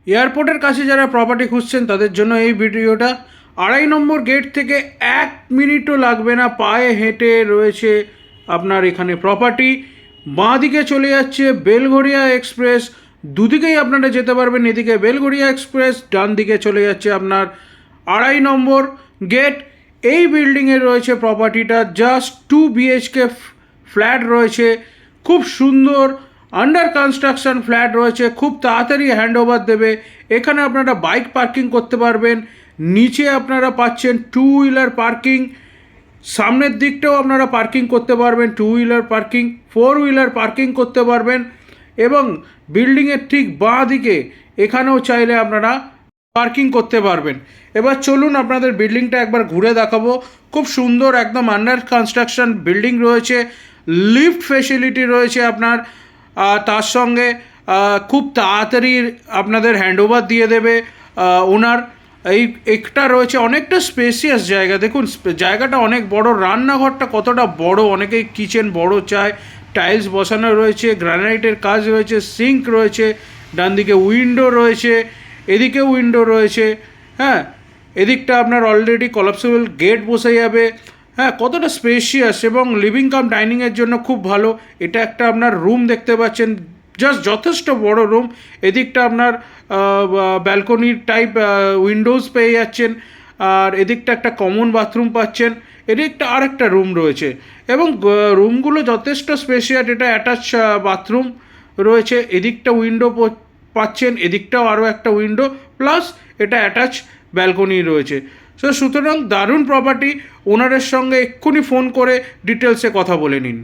এয়ারপোর্টের কাছে যারা প্রপার্টি খুঁজছেন তাদের জন্য এই ভিডিওটা। 2.5 নম্বর গেট থেকে 1 মিনিটও লাগবে না, পায়ে হেঁটে রয়েছে আপনার এখানে প্রপার্টি। বাঁ দিকে চলে যাচ্ছে বেলঘরিয়া এক্সপ্রেস, দুদিকেই আপনারা যেতে পারবেন। এদিকে বেলঘরিয়া এক্সপ্রেস, ডান দিকে চলে যাচ্ছে আপনার 2.5 নম্বর গেট। এই বিল্ডিংয়ে রয়েছে প্রপার্টিটা, জাস্ট 2 BHK ফ্ল্যাট রয়েছে, খুব সুন্দর আন্ডার কনস্ট্রাকশন ফ্ল্যাট রয়েছে, খুব তাড়াতাড়ি হ্যান্ডওভার দেবে। এখানে আপনারা বাইক পার্কিং করতে পারবেন, নিচে আপনারা পাচ্ছেন 2 হুইলার পার্কিং, সামনের দিকটাও আপনারা পার্কিং করতে পারবেন, 2 হুইলার পার্কিং, 4 হুইলার পার্কিং করতে পারবেন। এবং বিল্ডিংয়ের ঠিক বাঁ দিকে এখানেও চাইলে আপনারা পার্কিং করতে পারবেন। এবার চলুন আপনাদের বিল্ডিংটা একবার ঘুরে দেখাবো। খুব সুন্দর একদম আন্ডার কনস্ট্রাকশন বিল্ডিং রয়েছে, লিফট ফেসিলিটি রয়েছে আপনার, তার সঙ্গে খুব তাড়াতাড়ি আপনাদের হ্যান্ডওভার দিয়ে দেবে ওনার। এই একটা রয়েছে অনেকটা স্পেসিয়াস জায়গা, দেখুন জায়গাটা অনেক বড়, রান্নাঘরটা কতটা বড়, অনেকেই কিচেন বড় চায়, টাইলস বসানো রয়েছে, গ্রানাইটের কাজ রয়েছে, সিঙ্ক রয়েছে, ডান দিকে উইন্ডো রয়েছে, এদিকে উইন্ডো রয়েছে। হ্যাঁ, এদিকটা আপনার অলরেডি কলাপসেবল গেট বসে যাবে। হ্যাঁ, কতটা স্পেশিয়াস এবং লিভিং কাম ডাইনিংয়ের জন্য খুব ভালো। এটা একটা আপনার রুম দেখতে পাচ্ছেন, জাস্ট যথেষ্ট বড় রুম। এদিকটা আপনার ব্যালকনির টাইপ উইন্ডোজ পেয়ে যাচ্ছেন, আর এদিকটা একটা কমন বাথরুম পাচ্ছেন, এদিকটা আর একটা রুম রয়েছে এবং রুমগুলো যথেষ্ট স্পেশিয়াস। এটা অ্যাটাচ বাথরুম রয়েছে, এদিকটা উইন্ডো পাচ্ছেন, এদিকটাও আরও একটা উইন্ডো, প্লাস এটা অ্যাটাচ ব্যালকনি রয়েছে। সুতরাং দারুণ প্রপার্টি। ওনারের সঙ্গে এক্ষুনি ফোন করে ডিটেলসে কথা বলে নিন।